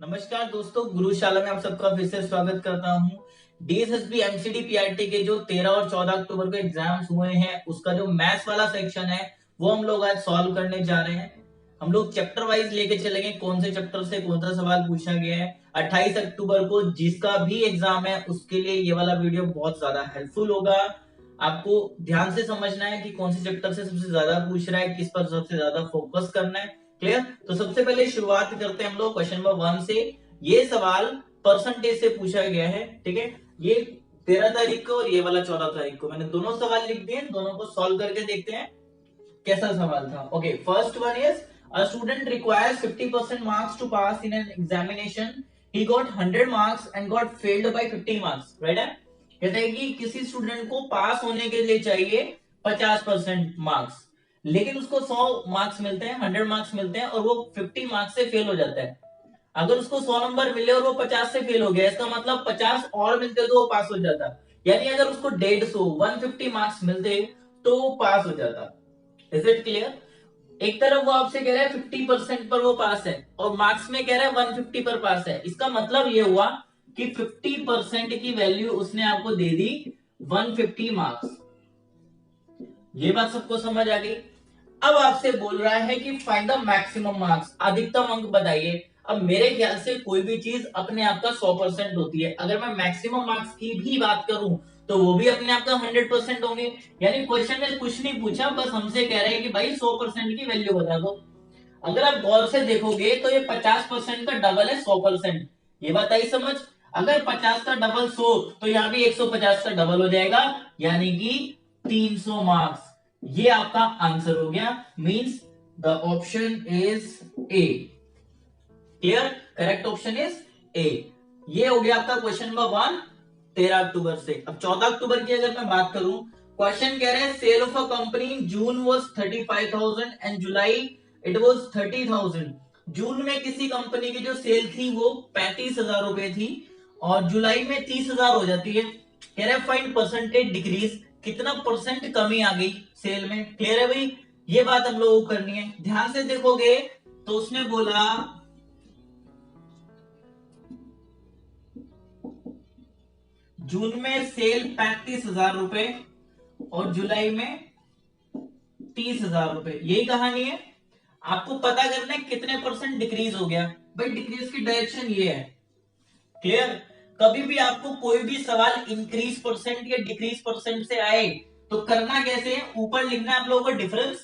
नमस्कार दोस्तों, गुरुशाला में आप सबका फिर से स्वागत करता हूँ। डीएसएसबी एमसीडी पीआरटी के जो 13 और 14 अक्टूबर को एग्जाम्स हुए हैं, उसका जो मैथ्स वाला सेक्शन है वो हम लोग आज सॉल्व करने जा रहे हैं। हम लोग चैप्टर वाइज लेके चलेंगे, कौन से चैप्टर से कौन सा सवाल पूछा गया है। 28 अक्टूबर को जिसका भी एग्जाम है उसके लिए ये वाला वीडियो बहुत ज्यादा हेल्पफुल होगा। आपको ध्यान से समझना है कि कौन से चैप्टर से सबसे ज्यादा पूछ रहा है, किस पर सबसे ज्यादा फोकस करना है। क्लियर? तो सबसे पहले शुरुआत करते हैं हम लोग क्वेश्चन नंबर 1 से। ये सवाल परसेंटेज से पूछा गया है, ठीक है। ये 13 तारीख को और ये वाला 14 तारीख को मैंने दोनों सवाल लिख दिए, दोनों को सॉल्व करके देखते हैं कैसा सवाल था। Okay, first one is a student requires 50% marks to pass in an examination. He got 100 marks and got failed by 50 marks, right है। कहते हैं कि किसी स्टूडेंट को पास होने के लिए चाहिए 50% मार्क्स, लेकिन उसको 100 मार्क्स मिलते हैं, 100 मार्क्स मिलते हैं और वो 50 मार्क्स से फेल हो जाता है। अगर उसको 100 नंबर मिले और वो 50 से फेल हो गया, इसका मतलब 50 और मिलते तो वो पास हो जाता। यानी अगर उसको 150 मार्क्स मिलते तो वो पास हो जाता। Is it clear? एक तरफ वो आपसे कह रहा है 50% पर वो पास है और मार्क्स में कह रहा है 150 पर पास है। इसका मतलब ये हुआ कि 50% की वैल्यू उसने आपको दे दी 150 मार्क्स। ये बात सबको समझ आ गई। अब आपसे बोल रहा है कि फाइंड द मैक्सिमम मार्क्स, अधिकतम अंक बताइए। अब मेरे ख्याल से कोई भी चीज अपने आप का 100% होती है। अगर मैं मैक्सिमम मार्क्स की भी बात करूं तो वो भी अपने आप का 100% होंगे। यानी क्वेश्चन ने कुछ नहीं पूछा, बस हमसे कह रहे हैं कि भाई 100% की वैल्यू बता दो। अगर आप गौर से देखोगे तो ये 50% का डबल है 100%। ये बात आई समझ? अगर 50 का डबल 100 तो यहाँ भी 150 का डबल हो जाएगा, यानी कि 300 मार्क्स। ये आपका आंसर हो गया। Means the option is a. Clear? Correct option is a. ये हो गया आपका क्वेश्चन नंबर 1 13 अक्टूबर से। अब 14 अक्टूबर की अगर मैं बात करूं, क्वेश्चन कह रहे हैं sale of a company in June was 35,000 and July it was 30,000। जून में किसी कंपनी की जो सेल थी वो 35,000 रुपए थी और जुलाई में 30,000 हो जाती है। कह रहे हैं फाइंड परसेंटेज डिक्रीज, कितना परसेंट कमी आ गई सेल में। क्लियर है भाई? ये बात हम लोगों को करनी है। ध्यान से देखोगे तो उसने बोला जून में सेल 35,000 रुपए और जुलाई में 30,000 रुपए। यही कहानी है। आपको पता करना है कितने परसेंट डिक्रीज हो गया। भाई डिक्रीज की डायरेक्शन ये है। क्लियर? कभी भी आपको कोई भी सवाल इंक्रीज परसेंट या डिक्रीज परसेंट से आए तो करना कैसे है, ऊपर लिखना है आप लोगों को डिफरेंस,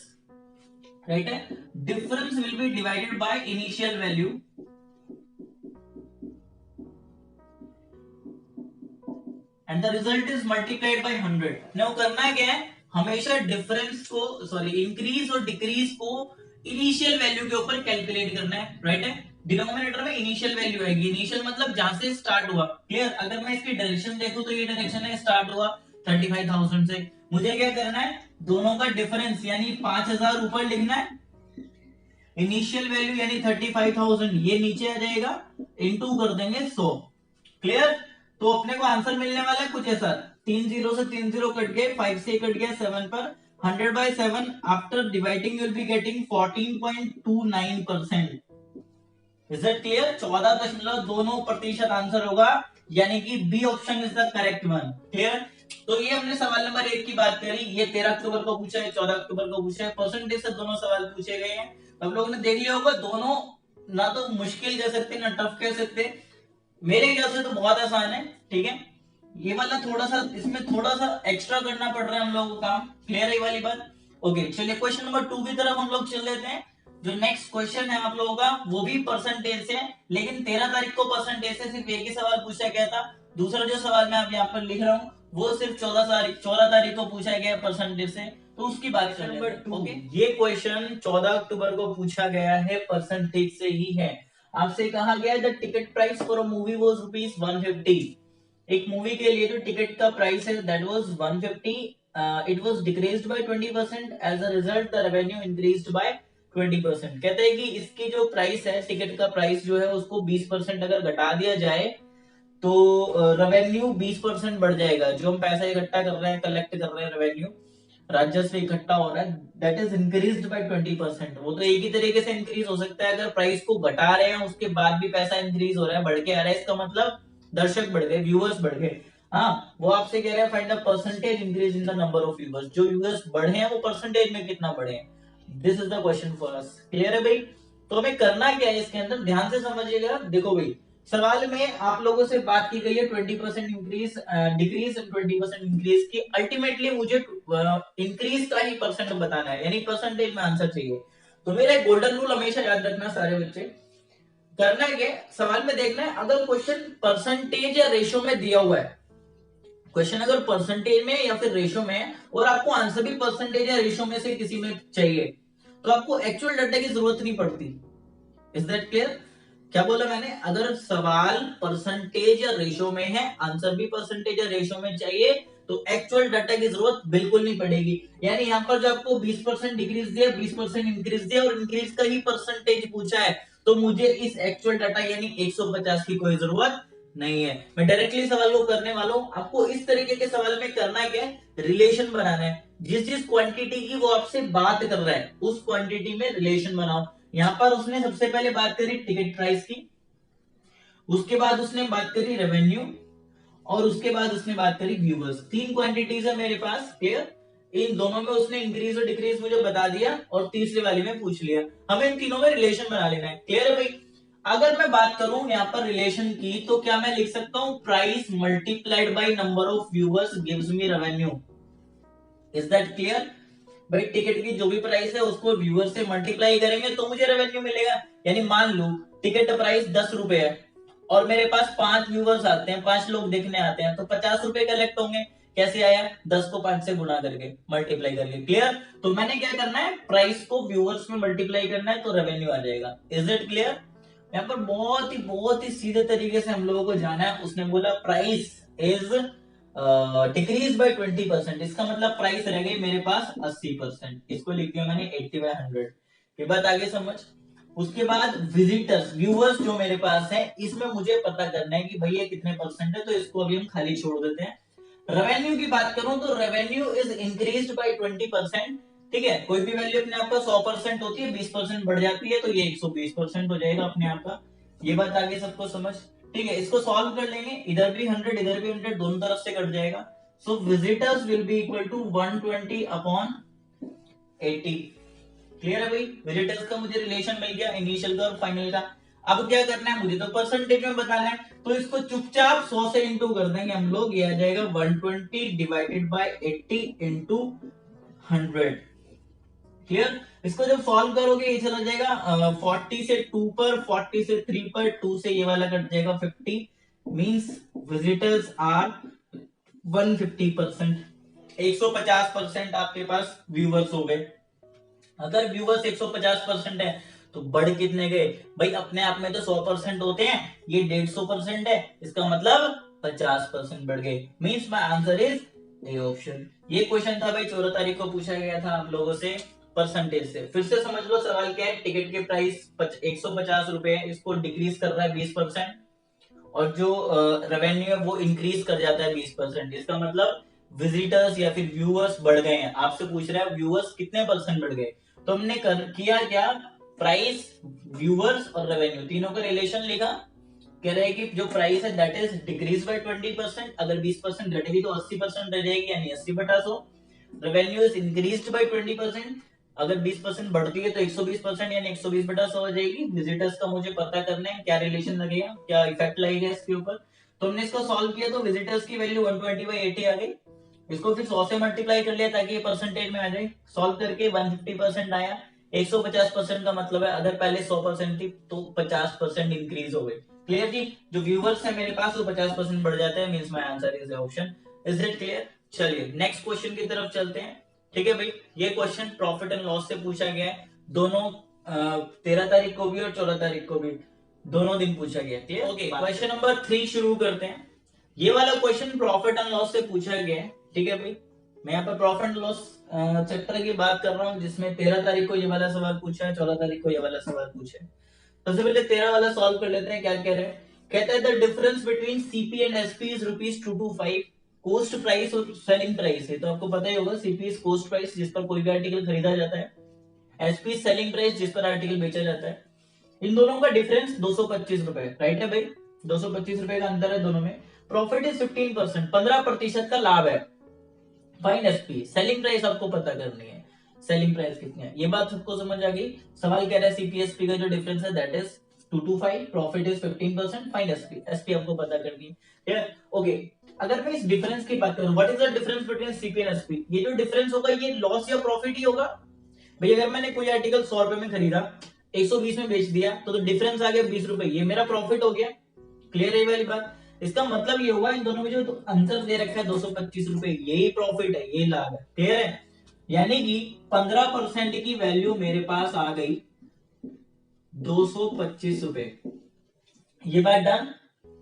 राइट है। Difference will be divided by initial value and the result is multiplied by 100। नो करना क्या है, हमेशा डिफरेंस को इंक्रीज और डिक्रीज को इनिशियल वैल्यू के ऊपर कैलकुलेट करना है, राइट है। डिनोमिनेटर में इनिशियल वैल्यू आएगी। इनिशियल मतलब जहां से स्टार्ट हुआ। क्लियर? अगर मैं इसकी डायरेक्शन देखूं तो ये डायरेक्शन है, स्टार्ट हुआ 35,000 से। मुझे क्या करना है, दोनों का डिफरेंस यानी 5,000 ऊपर लिखना है, इनिशियल वैल्यू यानी 35,000 ये नीचे आ जाएगा, इनटू कर देंगे 100। क्लियर? तो अपने को आंसर मिलने वाला है कुछ ऐसा, 3 जीरो से 3 जीरो कट गए, 5 से कट गया 7 पर, 100/7 after dividing you will be getting 14.29%। Is it clear? 14.29% answer होगा, यानी कि B option is the correct one. Clear? तो ये हमने सवाल नंबर 1 की बात करी। ये 13 अक्टूबर को पूछा है, 14 अक्टूबर को पूछा है। परसेंटेज से दोनों सवाल पूछे गए हैं। हम लोगों ने देख लिया होगा, दोनों ना तो मुश्किल कह सकते ना टफ कह सकते। मेरे ख्याल से तो बहुत आसान है, ठीक है। ये वाला थोड़ा सा, इसमें थोड़ा सा एक्स्ट्रा करना पड़ रहा है हम लोगों को काम। क्लियर है ये वाली बात? ओके, चलिए क्वेश्चन नंबर 2 की तरफ हम लोग चल लेते हैं। जो नेक्स्ट क्वेश्चन है आप लोगों का वो भी परसेंटेज से, लेकिन 13 तारीख को परसेंटेज से सिर्फ एक ही सवाल पूछा गया था। दूसरा जो सवाल मैं आप यहाँ पर लिख रहा हूँ वो सिर्फ 14 तारीख को पूछा गया परसेंटेज से, तो उसकी बात कर लेते हैं। ओके, ये क्वेश्चन 14 अक्टूबर को पूछा गया है, परसेंटेज से ही है। आपसे कहा गया the ticket price for a movie was ₹150। एक मूवी के लिए जो टिकट का प्राइस है that was 150, it was decreased by 20%, as a result the revenue increased by 20%। कहते हैं कि इसकी जो प्राइस है, टिकट का प्राइस जो है उसको 20% अगर घटा दिया जाए तो रेवेन्यू 20% बढ़ जाएगा। जो हम पैसा इकट्ठा कर रहे हैं, कलेक्ट कर रहे हैं रेवेन्यू, राजस्व इकट्ठा हो रहा है दैट इज इंक्रीज्ड बाय 20%। वो तो एक ही तरीके से इंक्रीज हो सकता है, अगर प्राइस को घटा रहे हैं उसके बाद भी पैसा इंक्रीज हो रहा है, बढ़ के आ रहा है, इसका मतलब दर्शक बढ़ गए, व्यूअर्स बढ़ गए। हाँ, वो आपसे कह रहे हैं find the percentage increase in the number of viewers, जो व्यूअर्स बढ़े हैं वो परसेंटेज में कितना बढ़े हैं। This is the question for us. Clear है भाई? तो हमें करना क्या है इसके अंदर, ध्यान से समझिएगा। देखो भाई, सवाल में आप लोगों से बात की गई है 20% इंक्रीज डिक्रीज एंड 20% इंक्रीज की। अल्टीमेटली मुझे इंक्रीज का ही परसेंट बताना है, यानी परसेंटेज में आंसर चाहिए। तो मेरा एक गोल्डन रूल हमेशा याद रखना सारे बच्चे। करना है क्या, सवाल में देखना है अगर क्वेश्चन परसेंटेज या रेशो में दिया हुआ है, क्वेश्चन अगर परसेंटेज में या फिर रेशो में है और आपको आंसर भी परसेंटेज या रेशो में से किसी में चाहिए, तो आपको एक्चुअल डाटा की जरूरत नहीं पड़ती। Is that clear? क्या बोला मैंने, अगर सवाल परसेंटेज या रेशो में है, आंसर भी परसेंटेज या रेशो में चाहिए, तो एक्चुअल डाटा की जरूरत बिल्कुल नहीं पड़ेगी। यानी यहाँ पर जो आपको 20% डिक्रीज दिया, 20% इंक्रीज दिया और इंक्रीज का ही परसेंटेज पूछा है, तो मुझे इस एक्चुअल डाटा यानी 150 की कोई जरूरत नहीं है। मैं डायरेक्टली सवाल को करने वाला हूं। आपको इस तरीके के सवाल में करना क्या है, रिलेशन बनाना है। जिस जिस क्वांटिटी की वो आपसे बात कर रहा है उस क्वांटिटी में रिलेशन बनाओ। यहाँ पर उसने सबसे पहले बात करी टिकट प्राइस की, उसके बाद उसने बात करी रेवेन्यू, और उसके बाद उसने बात करी व्यूअर्स। तीन क्वांटिटीज है मेरे पास। क्लियर? इन दोनों में उसने इंक्रीज और डिक्रीज मुझे बता दिया और तीसरी वाली में पूछ लिया। हमें इन तीनों में रिलेशन बना लेना है। क्लियर है भाई? अगर मैं बात करूं यहाँ पर रिलेशन की, तो क्या मैं लिख सकता हूं price multiplied by number of viewers gives me revenue. Is that clear? भाई टिकट की जो भी प्राइस है उसको व्यूअर से मल्टीप्लाई करेंगे तो मुझे रेवेन्यू मिलेगा। यानी मान लो टिकट प्राइस 10 रुपए है और मेरे पास 5 व्यूअर्स आते हैं, 5 लोग देखने आते हैं, तो 50 रुपए कलेक्ट होंगे। कैसे आया? 10 को 5 से गुणा करके, मल्टीप्लाई करके। क्लियर? तो मैंने क्या करना है, प्राइस को व्यूअर्स में मल्टीप्लाई करना है तो रेवेन्यू आ जाएगा। Is it clear? यहाँ पर बहुत ही सीधे तरीके से हम लोगों को जाना है। उसने बोला प्राइस इज डिक्रीज बाय 20%, इसका मतलब प्राइस रह गई मेरे पास 80%। इसको लिख दिया मैंने 80/100। ये बात आगे समझ। उसके बाद विजिटर्स व्यूअर्स जो मेरे पास है, इसमें मुझे पता करना है कि भैया कितने परसेंट है, तो इसको अभी हम खाली छोड़ देते हैं। रेवेन्यू की बात करूं तो रेवेन्यू इज इंक्रीज्ड बाय 20%। ठीक है, कोई भी वैल्यू अपने आप का 100% होती है, 20% बढ़ जाती है तो ये 120% हो जाएगा अपने आप का। ये बात आगे सबको समझ। ठीक है, इसको सॉल्व कर लेंगे, इधर भी 100 इधर भी 100, दोनों तरफ से कट जाएगा। So visitors will be equal to 120/80। Clear है भाई? विजिटर्स का मुझे रिलेशन मिल गया, इनिशियल का और फाइनल का। अब क्या करना है, मुझे तो परसेंटेज में बताना है, तो इसको चुपचाप 100 से इंटू कर देंगे हम लोग। ये आ जाएगा 120 डिवाइडेड बाय 80 इंटू 100। क्लियर? इसको जब सॉल्व करोगे ये चला जाएगा 40 से 2 पर, 40 से 3 पर, 2 से ये वाला कट जाएगा 50। Means visitors are 150%। 150% आपके पास व्यूवर्स हो गए। अगर व्यूवर्स 150% है तो बढ़ कितने गए भाई? अपने आप में तो 100% होते हैं, ये 150% है, इसका मतलब 50% बढ़ गए। Means my answer is A option. ये क्वेश्चन था भाई 14 तारीख को पूछा गया था आप लोगों से परसेंटेज से। फिर से समझ लो सवाल क्या है। टिकट के प्राइस 150 रुपए है, इसको डिक्रीज कर रहा है 20%, और जो रेवेन्यू है वो इंक्रीज कर जाता है 20%। इसका मतलब विजिटर्स या फिर व्यूअर्स बढ़ गए हैं। आपसे पूछ रहा है व्यूअर्स कितने परसेंट बढ़ गए, तो हमने किया क्या, प्राइस, व्यूअर्स और रेवेन्यू तीनों का रिलेशन लिखा। कह रहे हैं कि जो प्राइस है दैट इज डिक्रीज बाय 20%, अगर 20% घटेगी तो 80% रह जाएगी, यानी 80/100। रेवेन्यू इज इंक्रीज्ड बाय 20%, अगर 20% बढ़ती है तो 120% यानी 120/100 हो जाएगी। विजिटर्स का मुझे पता करना है क्या रिलेशन लगेगा, क्या इफेक्ट लगेगा इसके ऊपर। तो हमने इसको सॉल्व किया तो विजिटर्स की वैल्यू 120/80 आ गई। इसको फिर 100 से मल्टीप्लाई कर लिया ताकि ये परसेंटेज में आ जाए। सॉल्व करके 150% आया। 150% का मतलब है अगर पहले 100% थी तो 50% इंक्रीज हो गई। क्लियर जी? जो व्यूवर्स है मेरे पास वो 50% बढ़ जाता है। Means my answer is option. Is it clear? चलिए नेक्स्ट क्वेश्चन की तरफ चलते हैं। ठीक है भाई, ये क्वेश्चन प्रॉफिट एंड लॉस से पूछा गया है। दोनों 13 तारीख को भी और 14 तारीख को भी दोनों दिन पूछा गया है। ओके, क्वेश्चन नंबर 3 शुरू करते हैं। ये वाला क्वेश्चन प्रॉफिट एंड लॉस से पूछा गया है। ठीक है भाई, मैं यहाँ पर प्रॉफिट एंड लॉस चैप्टर की बात कर रहा हूँ, जिसमें 13 तारीख को ये वाला सवाल पूछा है, 14 तारीख को ये वाला सवाल पूछा है। सबसे पहले 13 वाला सॉल्व कर लेते हैं। क्या कह रहे हैं? कहता है the difference between CP and SP is ₹225। Coast price और सेलिंग प्राइस है, तो आपको पता ही होगा सीपी इज कोस्ट प्राइस जिस पर कोई भी आर्टिकल खरीदा जाता है, एसपी सेलिंग प्राइस जिस पर आर्टिकल बेचा जाता है। इन दोनों का डिफरेंस 225 रुपए, राइट है भाई, 225 रुपए का अंतर है दोनों में। प्रॉफिट इज 15%, 15% का लाभ है। फाइन एसपी, सेलिंग प्राइस आपको पता करनी है, सेलिंग प्राइस कितनी है, ये बात सबको समझ आ गई। सवाल कह रहा है सीपीएसपी का जो डिफरेंस है that is 225, profit is 15%, fine SP, SP आपको पता करनी है, ठीक है। ओके, अगर मैं इस डिफरेंस की बात करूं, what is the difference between CP and SP, ये जो डिफरेंस होगा ये लॉस या प्रॉफिट ही होगा। भाई अगर मैंने कोई आर्टिकल 100 रुपए में खरीदा, 120 में बेच दिया, तो डिफरेंस आ गया 20 रुपए, ये मेरा प्रॉफिट हो गया। क्लियर है वाली बात। इसका मतलब ये हुआ इन दोनों में जो तो अंतर दे रखा है 225 रुपए, यही प्रॉफिट है, ये लाभ है। क्लियर है, यानी कि 15% की वैल्यू मेरे पास आ गई 225 रुपए, ये बात डन।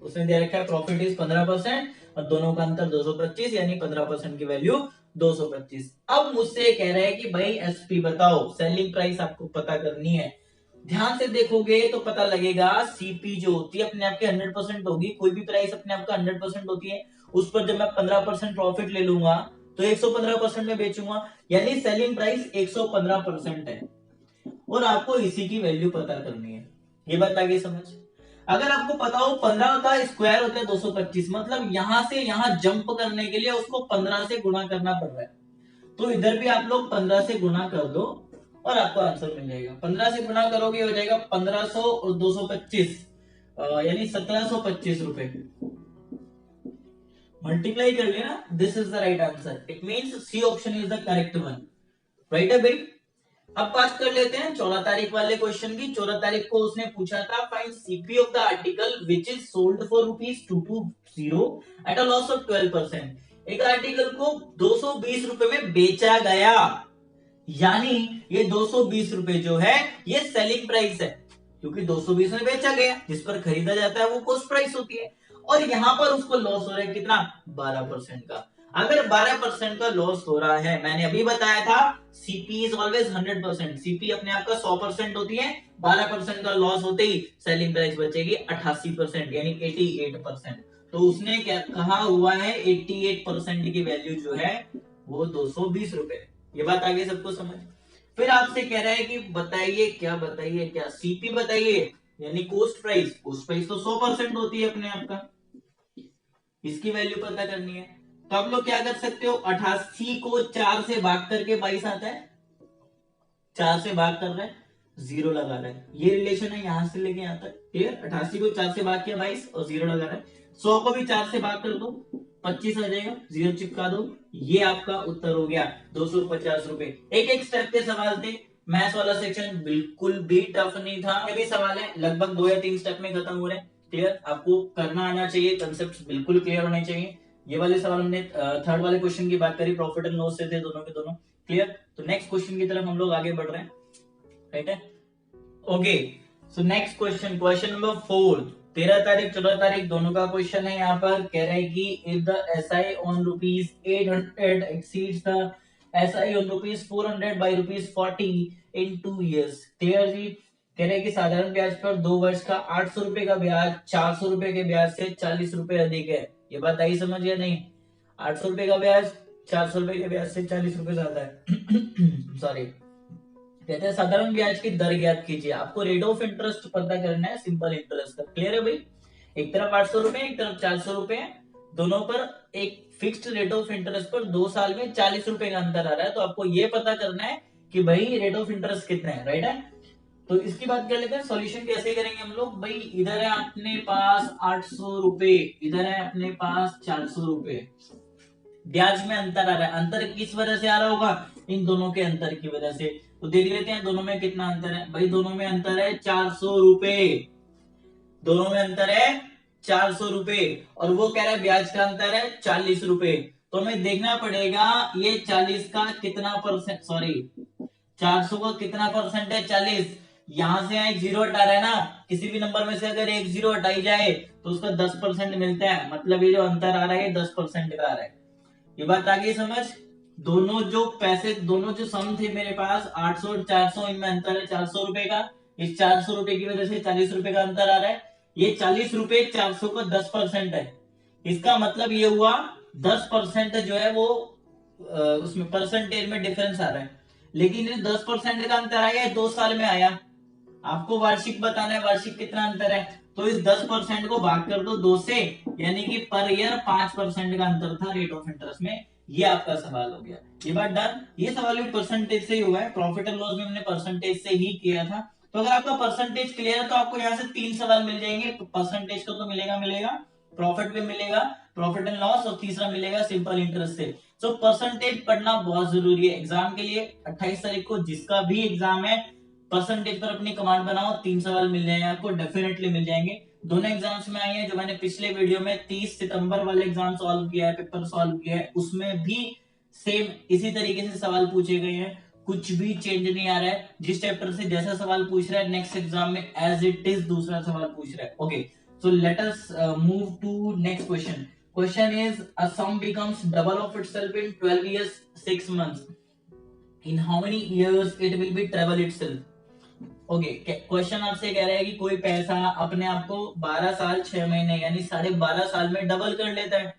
उसने दे रखा है प्रॉफिट इज 15% और दोनों का अंतर 225, यानी 15% की वैल्यू 225। अब मुझसे कह रहे हैं कि भाई एसपी बताओ, सेलिंग प्राइस आपको पता करनी है। ध्यान से देखोगे तो पता लगेगा सीपी जो होती है अपने आप की 100% होगी, कोई भी प्राइस अपने आप का 100% होती है, उस पर जब मैं 15% प्रॉफिट ले लूंगा तो 115% में बेचूंगा, यानी सेलिंग प्राइस 115% है, और आपको इसी की वैल्यू पता करनी है। ये बात आ गई समझ। अगर आपको पता हो 15 का स्क्वायर होता है 225, मतलब यहां से यहां जंप करने के लिए उसको 15 से गुणा करना पड़ रहा है, तो इधर भी आप लोग 15 से गुणा कर दो और आपको आंसर मिल जाएगा। 15 से गुणा करोगे हो जाएगा 1500 और 225, यानी 1725 रुपए। मल्टीप्लाई कर लिया ना, this is the right answer, it means C option is the correct one, right है भाई। अब बात कर लेते हैं 14 तारीख वाले क्वेश्चन की। 14 तारीख को उसने पूछा था find CP of the article which is sold for ₹220 at a loss of 12%। एक आर्टिकल को 220 रुपए में बेचा गया, यानी ये 220 रुपए जो है ये सेलिंग प्राइस है, क्योंकि 220 में बेचा गया, जिस पर खरीदा जाता है वो कॉस्ट प्राइस होती है, और यहां पर उसको लॉस हो रहा है कितना, 12% का। अगर 12% का लॉस हो रहा है, मैंने अभी बताया था सीपी इज ऑलवेज 100%, सीपी अपने आप का 100% होती है, 12% का लॉस होते ही सेलिंग प्राइस बचेगी 88%, यानी 88%। तो उसने क्या कहा हुआ है, 88% की वैल्यू जो है वो 220 रुपए। ये बात आगे सबको समझ। फिर आपसे कह रहा है कि बताइए क्या, बताइए क्या, सीपी बताइए, यानी कॉस्ट प्राइस, कॉस्ट प्राइस तो 100% होती है अपने आप का, इसकी वैल्यू पता करनी है। तो आप लोग क्या कर सकते हो, 88 को 4 से भाग करके 22 आता है, 4 से भाग कर रहा है, 0 लगा रहा है, ये रिलेशन है यहां से लेके यहां तक। क्लियर, 88 को 4 से भाग किया 22 और 0 लगा रहा है, 100 को भी 4 से भाग कर दो 25 आ जाएगा, 0 चिपका दो, ये आपका उत्तर हो गया 250 रुपए। एक एक स्टेप के सवाल थे, मैथ्स वाला सेक्शन बिल्कुल भी टफ नहीं था, ये भी सवाल है लगभग 2 या 3 स्टेप में खत्म हो रहे हैं। क्लियर, आपको करना आना चाहिए, कंसेप्ट बिल्कुल क्लियर होने चाहिए। ये वाले सवाल हमने थर्ड वाले क्वेश्चन की बात करी, प्रॉफिट एंड लॉस से थे दोनों के दोनों। क्लियर, तो नेक्स्ट क्वेश्चन की तरफ हम लोग आगे बढ़ रहे हैं, राइट है। Okay, so next question, question number 4, 13 तारीख 14 तारीख दोनों का क्वेश्चन है। यहाँ पर कह रहे हैं कि if the SI on ₹800 exceeds the SI on ₹400 by ₹40 in 2 years। Clear जी, कह रहे हैं कि साधारण ब्याज पर 2 वर्ष का 800 रुपए का ब्याज 400 रुपए के ब्याज से 40 रुपए अधिक है। ये बात आई समझ या नहीं, 800 रुपए का ब्याज 400 रुपए के ब्याज से 40 रुपए ज्यादा है। सॉरी, कहते हैं साधारण ब्याज की दर ज्ञात कीजिए, आपको रेट ऑफ इंटरेस्ट पता करना है, सिंपल इंटरेस्ट का। क्लियर है भाई, एक तरफ 800 रुपए, एक तरफ 400 रुपए, दोनों पर एक फिक्स्ड रेट ऑफ इंटरेस्ट पर 2 साल में 40 रुपए का अंतर आ रहा है, तो आपको ये पता करना है कि भाई रेट ऑफ इंटरेस्ट कितना है, राइट है। तो इसकी बात कर लेते हैं, सॉल्यूशन कैसे करेंगे हम लोग। भाई इधर है अपने पास 800 रुपए, इधर है अपने पास 400 रुपए, ब्याज में अंतर आ रहा है, अंतर किस वजह से आ रहा होगा, इन दोनों के अंतर की वजह से। तो देख लेते हैं दोनों में कितना अंतर है। भाई दोनों में अंतर है 400 रुपए, दोनों में अंतर है 400 रुपए, और वो कह रहा है ब्याज का अंतर है 40 रुपए। तो हमें देखना पड़ेगा ये 40 का कितना परसेंट, सॉरी 400 का कितना परसेंट है 40, यहां से एक जीरो हटा रहा है ना, किसी भी नंबर में से अगर एक जीरो हटाई जाए तो उसका 10% मिलता है, मतलब ये जो अंतर आ रहा है 10% का आ रहा है। ये बात आ गई समझ। दोनों जो पैसे, दोनों जो सम थे मेरे पास 800 और 400, इनमें अंतर है 400 रुपए का, इस 400 रुपए की वजह से 40 रुपए का अंतर आ रहा है। ये 40 रुपए 400 का 10% है, इसका मतलब ये हुआ 10% जो है वो उसमें परसेंटेज में डिफरेंस आ रहा है, लेकिन ये 10% का अंतर आया है 2 साल में आया। आपको वार्षिक बताना है, वार्षिक कितना अंतर है, तो इस 10% को भाग कर दो 2 से, यानी कि पर ईयर 5% का अंतर था रेट ऑफ इंटरेस्ट में। ये आपका सवाल हो गया, ये बात डन। ये सवाल भी परसेंटेज से ही हुआ है, प्रॉफिट एंड लॉस में हमने परसेंटेज से ही किया था। तो अगर आपका परसेंटेज क्लियर है तो आपको यहाँ से 3 सवाल मिल जाएंगे। परसेंटेज का तो मिलेगा मिलेगा, प्रॉफिट भी मिलेगा, प्रॉफिट एंड लॉस, और तीसरा मिलेगा सिंपल इंटरेस्ट से। तो परसेंटेज पढ़ना बहुत जरूरी है एग्जाम के लिए। 28 तारीख को जिसका भी एग्जाम है, परसेंटेज पर अपनी कमांड बनाओ, 3 सवाल मिल जाएंगे आपको, डेफिनेटली मिल जाएंगे। दोनों एग्जाम्स में आई है, जो मैंने पिछले वीडियो में 30 सितंबर वाले एग्जाम सॉल्व किया है, पेपर सॉल्व किया है, उसमें भी सेम इसी तरीके से सवाल पूछे गए हैं, कुछ भी चेंज नहीं आ रहा है। जिस चैप्टर से जैसा सवाल पूछ रहा है नेक्स्ट एग्जाम में एज इट इज दूसरा सवाल पूछ रहा है। Okay, so let us move to next question. Question is, a sum becomes double of itself in 12 years 6 months. In how many years it will be treble itself? Okay, question आपसे कह रहा है कि कोई पैसा अपने आप को 12 साल 6 महीने यानी 12.5 साल में डबल कर लेता है,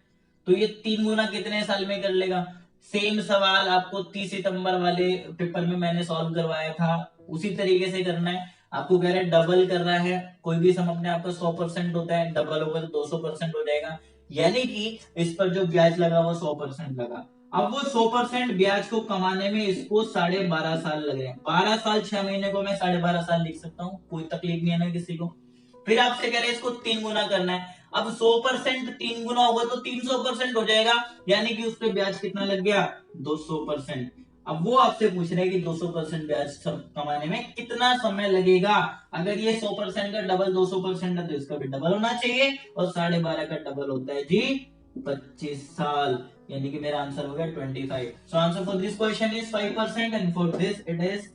तो ये 3 गुना कितने साल में कर लेगा? सेम सवाल आपको 30 सितंबर वाले पेपर में मैंने सॉल्व करवाया था, उसी तरीके से करना है। आपको कह रहा है डबल कर रहा है, कोई भी सम अपने आप का 100% होता है, डबल होगा तो 200% हो जाएगा, यानी कि इस पर जो ब्याज लगा वो 100% लगा। अब वो 100% ब्याज को कमाने में इसको 12.5 साल लग रहे हैं। 12 साल 6 महीने को मैं 12.5 साल लिख सकता हूँ, कोई तकलीफ नहीं है ना किसी को। फिर आपसे कह रहे हैं इसको 3 गुना करना है। अब 100% 3 गुना होगा तो 300% हो जाएगा, यानी कि उस पर ब्याज कितना लग गया? 200%। अब वो आपसे पूछ रहे हैं कि 200% ब्याज कमाने में कितना समय लगेगा। अगर ये 100% का डबल 200% है तो इसका भी डबल होना चाहिए, और 12.5 का डबल होता है जी 25 साल, यानी कि मेरा आंसर हो गया 25। So answer for this question is 5% and for this it is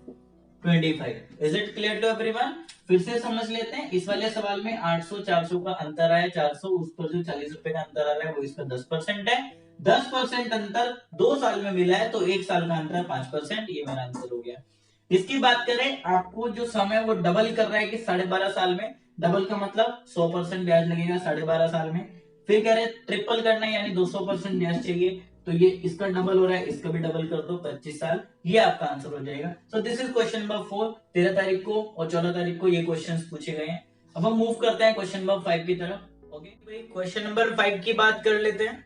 25। Is it clear to everyone? फिर से समझ लेते हैं। इस वाले सवाल में 800 400 का अंतर आया, 400 उस पर जो 40 रुपए का अंतर आ रहा है वो इसका 10% है। 10% अंतर 2 साल में मिला है, तो 1 साल का अंतर 5%। ये मेरा आंसर हो गया। इसकी बात करें, आपको जो समय वो डबल कर रहा है कि 12.5 साल में, डबल का मतलब 100% ब्याज लगेगा 12.5 साल में। फिर कह रहे ट्रिपल करना है, यानी 200% ब्याज चाहिए, तो ये इसका डबल हो रहा है, इसका भी डबल कर दो 25 साल, ये आपका आंसर हो जाएगा। So this is question number 4। 13 तारीख को और 14 तारीख को ये क्वेश्चंस पूछे गए हैं। अब हम मूव करते हैं क्वेश्चन नंबर 5 की तरफ। ओके भाई, क्वेश्चन नंबर 5 की बात कर लेते हैं।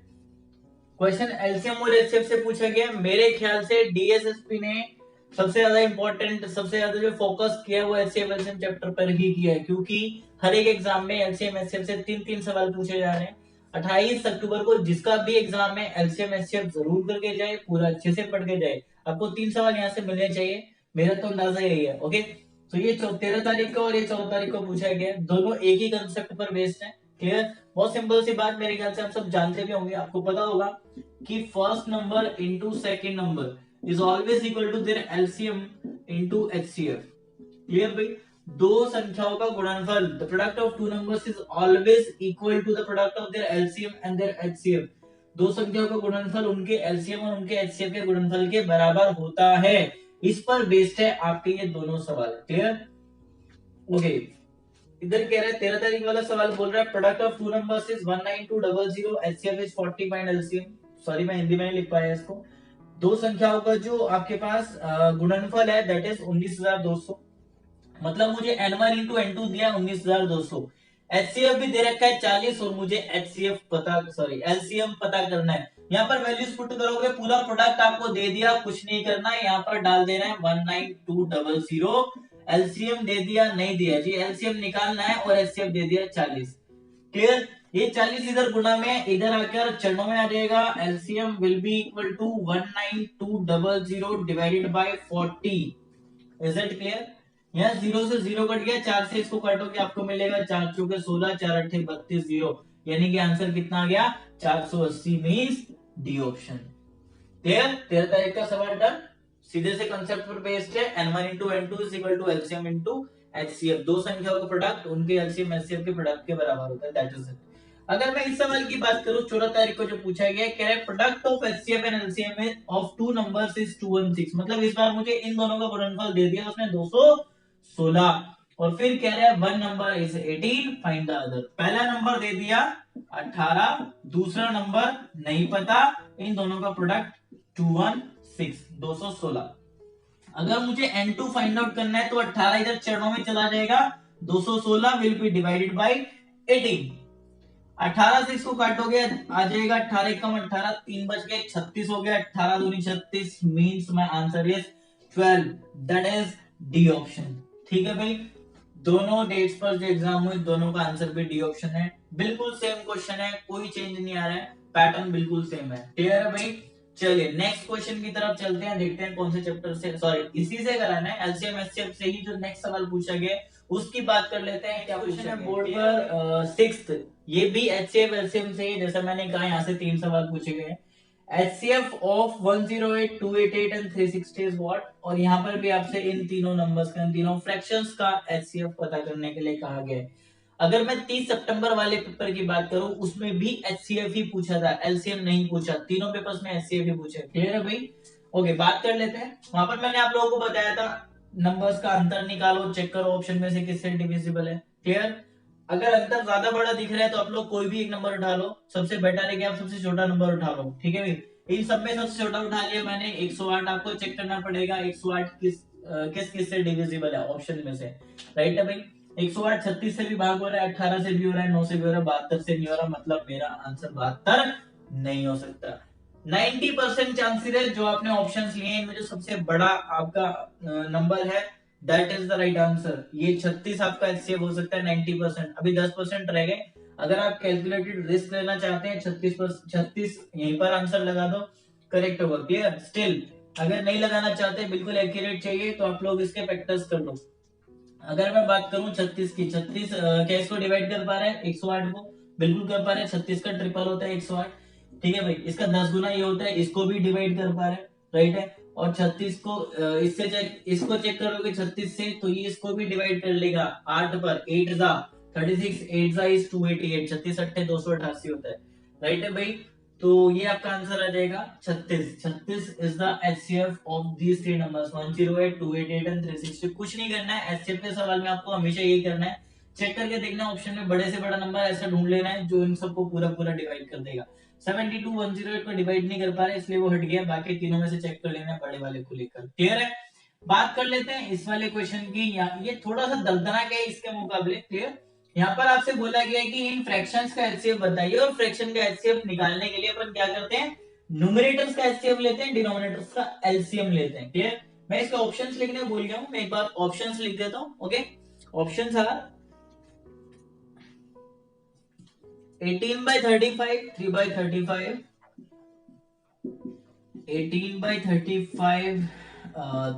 क्वेश्चन एलसीएम और एचसीएफ से पूछा गया। मेरे ख्याल से डीएसएसपी ने सबसे ज्यादा इंपॉर्टेंट, सबसे ज्यादा जो फोकस किया वो एलसीएम एचसीएफ चैप्टर पर ही किया है, क्योंकि हर एक एग्जाम में एलसीएम एचसीएफ से 3-3 सवाल पूछे जा रहे हैं। 28 अक्टूबर को जिसका भी एग्जाम है एलसीएम एचसीएफ जरूर करके जाए, पूरा अच्छे से पढ़ के जाए, आपको 3 सवाल यहाँ से मिलने चाहिए, मेरा तो अंदाजा यही है। ओके, तो ये 13 तारीख को और ये 14 तारीख को पूछा गया, दोनों एक ही कंसेप्ट पर बेस्ड है। क्लियर? बहुत सिंपल सी बात, मेरे ख्याल से आप सब जानते भी होंगे, आपको पता होगा कि first number into second number is always equal to their LCM into HCF. Clear भाई? दो संख्याओं का गुणनफल, the product of two numbers is always equal to the product of their LCM and their HCF. दो संख्याओं का गुणनफल उनके एलसीएम और उनके एचसीएफ के गुणनफल के बराबर होता है। इस पर बेस्ड है आपके ये दोनों सवाल। क्लियर? ओके, इधर कह रहा है 13 तारीख वाला सवाल बोल रहा है product of two numbers is 19200, HCF is 40 find LCM. Sorry मैं हिंदी में नहीं लिख पाया इसको। दो संख्याओं का जो आपके पास गुणनफल है दैट इज 19200, मतलब मुझे n1 इंटू n2 दिया 19200। एचसीएफ भी दे रखा है 40 और मुझे एचसीएफ पता, सॉरी एलसीएम पता करना है। यहाँ पर वैल्यूज पुट करोगे, पूरा प्रोडक्ट आपको दे दिया, कुछ नहीं करना है, यहाँ पर डाल देना है 19200। एलसीएम दे दिया, नहीं दिया जी, एलसीएम निकालना है और एचसीएफ दे दिया 40। क्लियर? ये 40 इधर गुना में इधर आकर चरणों में आ जाएगा। LCM will be equal to 19200 divided by 40। Is it clear? यहाँ 0 से 0 कट गया, 4 से इसको काटोगे आपको मिलेगा 4 चौके 16, 4 अट्ठे 32, 0, यानी कि आंसर कितना आ गया? 480 मींस डी ऑप्शन। क्लियर? 13 तारीख का सवाल डन। सीधे से कंसेप्ट पर बेस्ड है, n1 into n2 is equal to LCM into HCF. दो संख्याओं का प्रोडक्ट उनके एलसीएम एचसीएफ के प्रोडक्ट के बराबर होता है, दैट इज इट। अगर मैं इस सवाल की बात करूं, 14 तारीख को जो पूछा गया है, कह रहा है product of HCF and LCM of two numbers is 216, मतलब इस बार मुझे इन दोनों का गुणनफल दे दिया उसने 216, और फिर कह रहा है one number is 18, find the other. पहला नंबर दे दिया 18, दूसरा नंबर नहीं पता, इन दोनों का प्रोडक्ट 216। अगर मुझे N2 फाइंड आउट करना है तो 18 इधर चरणों में चला जाएगा, 216 विल बी डिवाइडेड बाय 18। 18 से इसको काटोगे आ जाएगा 18 कम 18, 3 बच गए, 36 हो गया, 18 दूनी 36 means my answer is 12, that is D option. ठीक है भाई, दोनों डेट्स पर जो एग्जाम हुए दोनों का आंसर भी डी ऑप्शन है। बिल्कुल सेम क्वेश्चन है, कोई चेंज नहीं आ रहा है, पैटर्न बिल्कुल सेम है। क्लियर है भाई? चलिए नेक्स्ट क्वेश्चन की तरफ चलते हैं, देखते हैं कौन से चैप्टर से, सॉरी इसी से कराना है, एलसीएम एचसीएफ से ही जो नेक्स्ट सवाल पूछा गया उसकी बात कर लेते हैं। क्या क्वेश्चन है बोर्ड पर 6th, ये भी एचसीएफ एलसीएम से ही, जैसा मैंने कहा यहाँ से 3 सवाल पूछे गए। HCF of 108, 288 and 360 is what, और यहाँ पर भी आपसे इन तीनों नंबर्स का, इन तीनों फ्रैक्शंस का HCF पता करने के लिए कहा गया है। अगर मैं 30 सितंबर वाले पेपर की बात करूं उसमें भी HCF ही पूछा था, LCM नहीं पूछा, तीनों पेपर्स में HCF ही पूछा। क्लियर है भाई? ओके, बात कर लेते हैं। वहां पर मैंने आप लोगों को बताया था नंबर्स का अंतर निकालो, चेक करो ऑप्शन में से किससे डिविजिबल है। क्लियर? अगर अंतर ज्यादा बड़ा दिख रहा है तो आप लोग कोई भी एक नंबर उठा लो, सबसे बेटर है कि आप सबसे छोटा नंबर उठा लो। ठीक है भाई, इन सब में सबसे छोटा उठा लिया मैंने 108। आपको चेक करना पड़ेगा 108 किस से डिविजिबल है ऑप्शन में से। राइट है भाई? 108 36 से भी भाग हो रहा है, 18 से भी हो रहा है, 9 से भी हो रहा है, 72 से नहीं हो रहा, मतलब मेरा आंसर 72 नहीं हो सकता। 90% चांसेस है जो आपने ऑप्शंस लिए हैं इनमें जो सबसे बड़ा आपका नंबर है that is the right answer. ये 36 आपका एचसीएफ हो सकता है 90%। अभी 10% रह गए। अगर आप कैलकुलेटेड रिस्क लेना चाहते हैं 36 यहीं पर आंसर लगा दो, करेक्ट होगा। क्लियर? स्टिल अगर नहीं लगाना चाहते, बिल्कुल एक्यूरेट चाहिए, तो आप लोग इसके फैक्टर्स कर लो। अगर मैं बात करूं 36 की, 36 क्या इसको डिवाइड कर पा रहे हैं 108 को? बिल्कुल कर पा रहे हैं, 36 का ट्रिपल होता है 108। ठीक है भाई, इसका 10 गुना ये होता है, इसको भी डिवाइड कर पा रहे हैं। राइट है? और 36 को इससे इसको चेक करोगे 36 से तो ये इसको भी डिवाइड कर लेगा 8 पर, 8 जा 36, 8 जा इज 288, 36 अट्ठे 288 होता है। राइट है भाई? तो ये आपका आंसर आ जाएगा 36। 36 is the HCF of these three numbers 108, 288 and 360। कुछ नहीं करना है, एचसीएफ के सवाल में आपको हमेशा यही करना है, चेक करके देखना ऑप्शन में बड़े से बड़ा नंबर ऐसा ढूंढ लेना है जो इन सबको पूरा पूरा डिवाइड कर देगा। 72 108 को डिवाइड नहीं कर पा रहे इसलिए वो हट गया, बाकी तीनों में से चेक कर लेना है बड़े वाले को लेकर। क्लियर है? बात कर लेते हैं इस वाले क्वेश्चन की। ये थोड़ा सा दर्दनाक है इसके मुकाबले। क्लियर? यहाँ पर आपसे बोला गया है कि इन फ्रैक्शंस का एचसीएफ बताइए, और फ्रैक्शन का एचसीएफ निकालने के लिए अपन क्या करते हैं, न्यूमरेटर्स का एचसीएफ लेते हैं, डिनोमिनेटर्स का एलसीएम लेते हैं। क्लियर? मैं इसका ऑप्शंस लिखने भूल गया हूं, मैं एक बार ऑप्शंस लिख देता हूं। Okay, options are 18/35, 3/35, 18/35,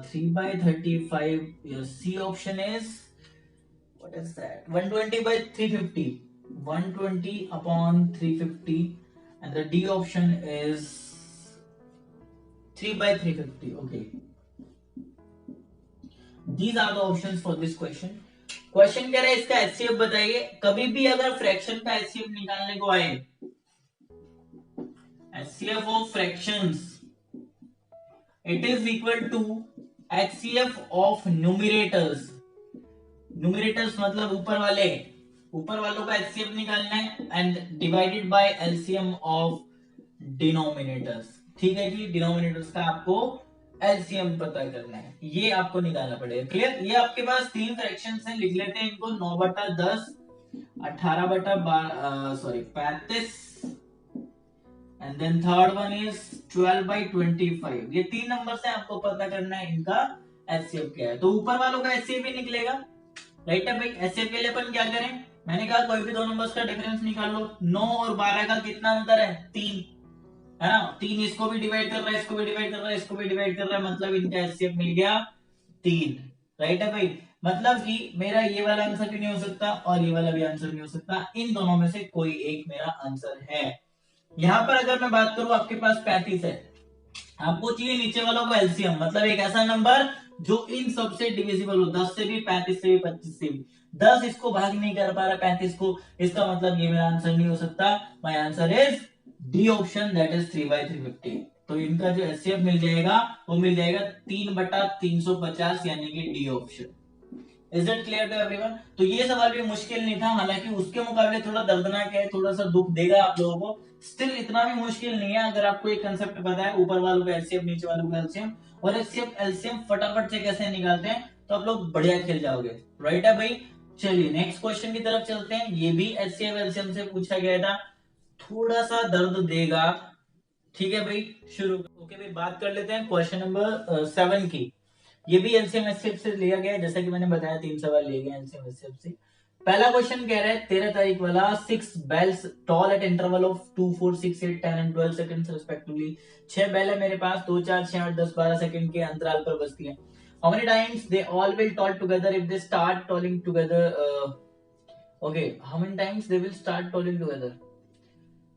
3/35. Your C option is, what is that? 120/350, 120/350, and the D option is 3/350. Okay, these are the options for this question. Question कह रहा है इसका एचसीएफ बताइए। कभी भी अगर फ्रैक्शन का एचसीएफ निकालने को आए, HCF of fractions, it is equal to HCF of numerators. Numerators मतलब ऊपर वालों का एचसीएफ निकालना है, and divided by LCM of denominators. ठीक है जी, डिनोमिनेटर्स का आपको एलसीएम पता करना है, ये आपको निकालना पड़ेगा। क्लियर? ये आपके पास 3 फ्रैक्शंस हैं, लिख लेते हैं इनको। 9/10, 35, and then third one is 12/25। ये 3 नंबर से आपको पता करना है इनका एचसीएफ क्या है। तो ऊपर वालों का एचसीएफ ही निकलेगा। राइट है भाई? एचसीएफ के लिए अपन क्या करें, मैंने कहा कोई भी 2 नंबर्स का डिफरेंस निकाल लो। 9 और 12 का कितना अंतर है? 3 है ना? 3 इसको भी डिवाइड कर रहा है, इसको भी डिवाइड कर रहा है, इसको भी डिवाइड कर रहा है, मतलब इनका एचसीएफ मिल गया 3। राइट है भाई? मतलब कि मेरा ये वाला आंसर भी नहीं हो सकता और ये वाला भी आंसर नहीं हो सकता, इन दोनों में से कोई एक मेरा आंसर है। यहां पर अगर मैं बात करूं, आपके पास 35 है, आपको चाहिए नीचे वालों का एलसीएम, मतलब एक ऐसा नंबर जो इन सबसे डिविजिबल हो, 10 से भी, 35 से भी, 25 से भी। 10 इसको भाग नहीं कर पा रहा 35 को, इसका मतलब ये मेरा आंसर नहीं हो सकता। My answer is D option, that is 3/350। तो इनका जो एचसीएफ मिल जाएगा वो मिल जाएगा 3/350, यानी कि D option. Is it clear to everyone? तो ये सवाल भी मुश्किल नहीं था, हालांकि उसके मुकाबले थोड़ा दर्दनाक है, थोड़ा सा दुख देगा आप लोगों को, स्टिल इतना भी मुश्किल नहीं है अगर आपको एक कंसेप्ट पता है, ऊपर वालों का एलसीएम नीचे वालों का एलसीएम, और एलसीएम फटाफट से कैसे निकालते हैं, तो आप लोग बढ़िया खेल जाओगे। राइट है भाई? चलिए नेक्स्ट क्वेश्चन की तरफ चलते हैं। ये भी एचसीएफ एलसीएम से पूछा गया था, थोड़ा सा दर्द देगा। ठीक है भाई, शुरू। ओके भाई, बात कर लेते हैं क्वेश्चन नंबर 7 की। ये भी एलसीएम एचसीएफ से लिया गया है, जैसा कि मैंने बताया 3 सवाल लिए गए एलसीएम एचसीएफ से। पहला क्वेश्चन कह रहा है 13 तारीख वाला, 6 bells toll at interval of 2 4 6 8 10 and 12 seconds respectively. 6 bell है मेरे पास, 2 4 6 8 10 12 सेकंड के अंतराल पर बजती है। How many times they all will toll together if they start tolling together? Okay, how many times they will start tolling together?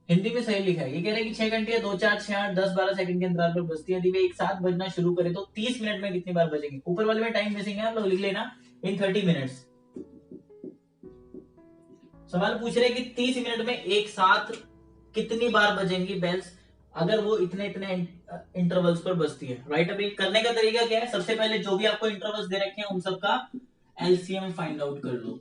Hindi में सही लिखा है। ये कह रहा है कि 6 घंटे 2 4 6 8 10 12 सेकंड के अंतराल पर बजती है। यदि वे एक साथ बजना शुरू करें तो 30 मिनट में कितनी बार बजेंगे? ऊपर वाले में टाइम मिसिंग है, आप लोग लिख लेना इन 30 मिनट्स। सवाल पूछ रहे हैं कि 30 मिनट में एक साथ कितनी बार बजेंगी बेल्स, अगर वो इतने इतने इंटरवल्स पर बजती है। राइट? अभी करने का तरीका क्या है, सबसे पहले जो भी आपको इंटरवल्स दे रखे हैं उन सबका एलसीएम फाइंड आउट कर लो।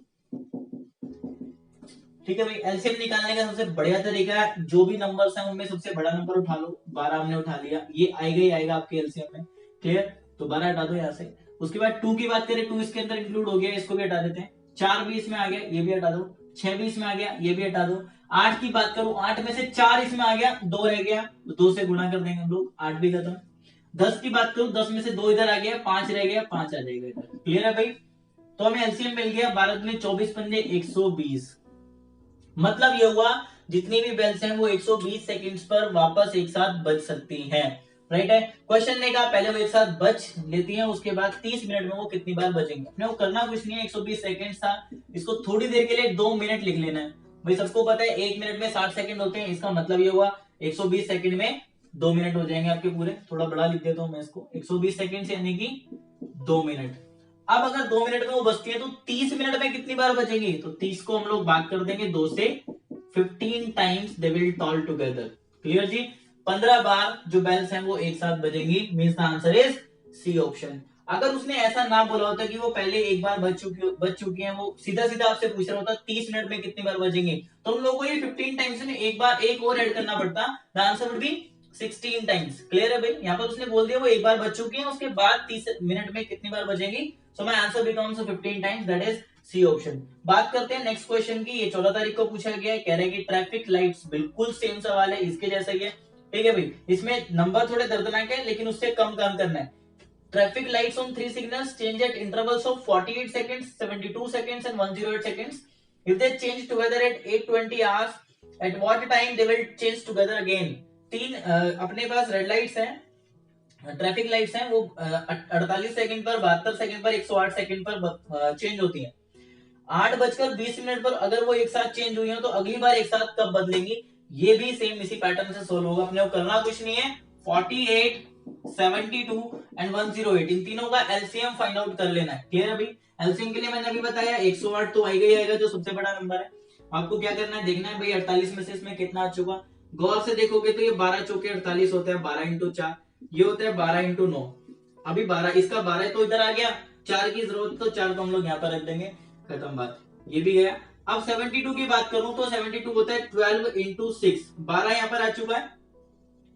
ठीक है भाई, एलसीएम निकालने का सबसे बढ़िया तरीका है, जो भी नंबर्स हैं उनमें सबसे बड़ा नंबर उठा लो। 12 हमने उठा लिया, ये आएगा ही आएगा आपके एलसीएम में। क्लियर? तो 12 हटा दो यहाँ से। उसके बाद 2 की बात करें, 2 इसके अंदर इंक्लूड हो गया, इसको भी हटा देते हैं। 4 भी इसमें आ गया, ये भी हटा दो। 6 भी इसमें आ गया, ये भी हटा दो। 8 की बात करूं, 8 में से 4 इसमें आ गया, 2 रह गया, तो 2 से गुणा कर देंगे हम लोग, 8 भी खत्म। 10 की बात करूं, 10 में से 2 इधर आ गया, 5 रह गया, 5 आ जाएगा इधर। क्लियर है भाई? तो हमें एलसीएम मिल गया 12 में 24 पंजे 120। मतलब ये हुआ जितनी भी बेल्स हैं वो 120 सेकंड्स पर वापस एक साथ बज सकती हैं। राइट है? क्वेश्चन ने कहा पहले वो एक साथ बज लेती हैं, उसके बाद 30 मिनट में वो कितनी बार बजेंगे। अपने को करना कुछ नहीं है, 120 सेकंड्स था, इसको थोड़ी देर के लिए 2 मिनट लिख लेना है। भाई सबको पता है 1 मिनट में 60 सेकंड होते हैं, इसका मतलब ये हुआ 120 सेकंड में 2 मिनट हो जाएंगे आपके पूरे। थोड़ा बड़ा लिख देता हूं मैं इसको, 120 सेकंड यानी कि 2 मिनट। अब अगर 2 मिनट में वो बजती है तो 30 मिनट में कितनी बार बजेंगी? तो 30 को हम लोग भाग कर देंगे 2 से, 15 times they will toll together. Clear जी? 15 बार जो बेल्स हैं वो एक साथ बजेंगी। Means the answer is C option. अगर उसने ऐसा ना बोला होता कि वो पहले एक बार बज चुकी हैं, वो सीधा सीधा आपसे पूछ रहा होता 30 मिनट में कितनी बार बजेंगे, तो हम लोगों को ये 15 टाइम्स में एक बार एक और ऐड करना पड़ता। The answer would be 16 times. Clear है भाई? यहाँ पर उसने बोल दिया वो एक बार बज चुकी है, उसके बाद 30 मिनट में कितनी बार बजेंगी। So my answer becomes 15 times, that is C option. बात करते हैं नेक्स्ट क्वेश्चन की। ये 14 तारीख को पूछा गया है, कह रहे हैं कि ट्रैफिक लाइट्स, बिल्कुल सेम सवाल है, इसके जैसा ही है। ठीक है भाई, इसमें नंबर थोड़े दर्दनाक है लेकिन उससे कम काम करना है। Traffic lights on 3 signals change at intervals of 48 seconds, 72 seconds and 108 seconds. If they change together at 820 hours, at what time they will change together again? तीन अपने पास रेड लाइट्स हैं, ट्रैफिक लाइट्स हैं, वो 48 सेकंड पर, 72 second पर, 108 second पर change होती हैं। 8:20 पर अगर वो एक साथ चेंज हुई हो तो अगली बार एक साथ कब बदलेंगी? ये भी सेम इसी पैटर्न से सोल्व होगा। अपने को करना कुछ नहीं है, 48, 72 एंड 108 इन तीनों का एलसीएम फाइंड आउट कर लेना है। क्लियर है भाई? एलसीएम के लिए मैंने अभी बताया 108 तो आएगा ही आएगा, जो सबसे बड़ा नंबर है। आपको क्या करना है, देखना है भाई 48 में से इसमें कितना आ चुका। गौर से देखोगे तो ये 12 चौके 48 होता है, 12 इंटू 4, ये होता है 12 इंटू 9। अभी 12 इसका 12 तो इधर आ गया, 4 की जरूरत तो 4 को हम लोग यहाँ पर रख देंगे, खत्म बात, ये भी गया। अब 72 की बात करूं तो 72 होता है 12 इंटू 6, 12 यहाँ पर आ चुका है।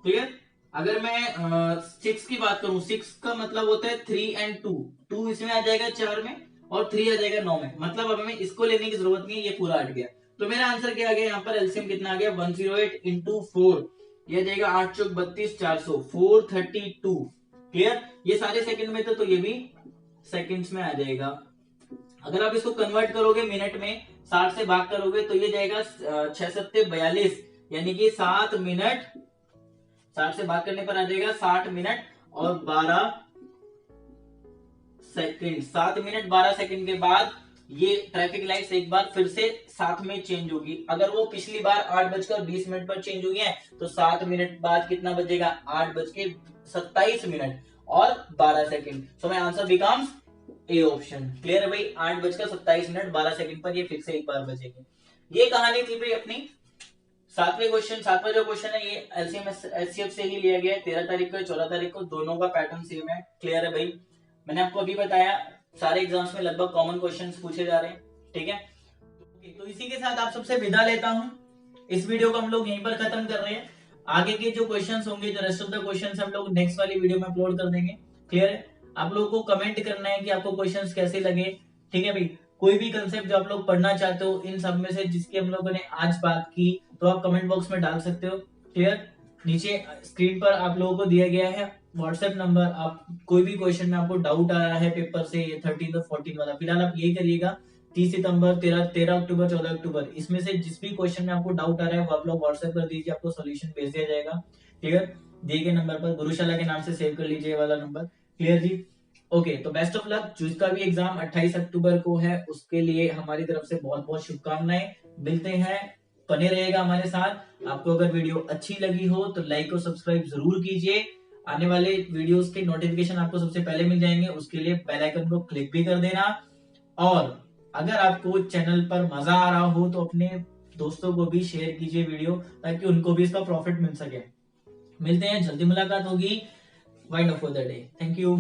क्लियर? अगर मैं 6 की बात करूं, 6 का मतलब होता है 3 एंड 2, 2 इसमें आ जाएगा 4 में और 3 आ जाएगा 9 में। मतलब अब हमें इसको लेने की जरूरत नहीं है, ये पूरा हट गया। तो मेरा आंसर क्या आ गया यहाँ पर, एलसीएम कितना आ गया 108 इंटू 4, यह जाएगा 8 चौक 32, 400, 432। क्लियर? ये सारे सेकंड में थे तो ये भी सेकंड्स में आ जाएगा। अगर आप इसको कन्वर्ट करोगे मिनट में, 60 से भाग करोगे तो ये जाएगा 6 सत्ते 42, यानी कि 7 मिनट, 60 से भाग करने पर आ जाएगा 60 मिनट और 12 सेकंड। 7 मिनट 12 सेकंड के बाद ये ट्रैफिक लाइट्स एक बार फिर से साथ में चेंज होगी। अगर वो पिछली बार 8:20 पर चेंज हुई है तो 7 मिनट बाद कितना बजेगा, 8:27 और 12 second. So my answer becomes A option. Clear है भाई? 8:27 12 सेकंड पर ये फिर से एक बार बजेगी। ये कहानी थी भाई अपनी सातवें क्वेश्चन। सातवां जो क्वेश्चन है ये एलसीएम एचसीएफ से ही लिया गया है, 13 तारीख को 14 तारीख को, दोनों का पैटर्न सेम है। क्लियर है भाई? मैंने आपको अभी बताया सारे एग्जाम्स में लगभग कॉमन क्वेश्चंस पूछे जा रहे हैं। ठीक है, तो इसी के साथ आप सबसे विदा लेता हूं। इस वीडियो को हम लोग यहीं पर खत्म कर रहे हैं। आगे के जो क्वेश्चंस होंगे, जो रेस्ट ऑफ द क्वेश्चंस हम लोग नेक्स्ट वाली वीडियो में अपलोड कर देंगे। क्लियर है? आप लोगों को कमेंट करना है कि आपको क्वेश्चंस कैसे लगे। ठीक है भाई, कोई भी कंसेप्ट जो आप लोग पढ़ना चाहते हो इन सब में से जिसकी हम लोगों ने आज बात की, तो आप कमेंट बॉक्स में डाल सकते हो। क्लियर? नीचे स्क्रीन पर आप लोगों को दिया गया है व्हाट्सएप नंबर। आप कोई भी क्वेश्चन में आपको डाउट आया है पेपर से 13 और 14 वाला, फिलहाल आप यही करिएगा 30 सितंबर, 13 अक्टूबर, 14 अक्टूबर, इसमें से जिस भी क्वेश्चन में आपको डाउट आ रहा है वो आप लोग व्हाट्सएप कर दीजिए, आपको सॉल्यूशन भेज दिया जाएगा। क्लियर? दिए गए नंबर पर गुरुशाला के नाम से सेव कर लीजिए वाला नंबर। क्लियर जी? ओके, तो बेस्ट ऑफ लक। जिसका भी एग्जाम 28 अक्टूबर को है उसके लिए हमारी तरफ से बहुत बहुत शुभकामनाएं। मिलते हैं, बने रहेगा हमारे साथ। आपको अगर वीडियो अच्छी लगी हो तो लाइक और सब्सक्राइब जरूर कीजिए। आने वाले वीडियोस के नोटिफिकेशन आपको सबसे पहले मिल जाएंगे, उसके लिए बेल आइकन को क्लिक भी कर देना। और अगर आपको चैनल पर मजा आ रहा हो तो अपने दोस्तों को भी शेयर कीजिए वीडियो, ताकि उनको भी इसका प्रॉफिट मिल सके। मिलते हैं, जल्दी मुलाकात होगी। Wind up for the day. Thank you.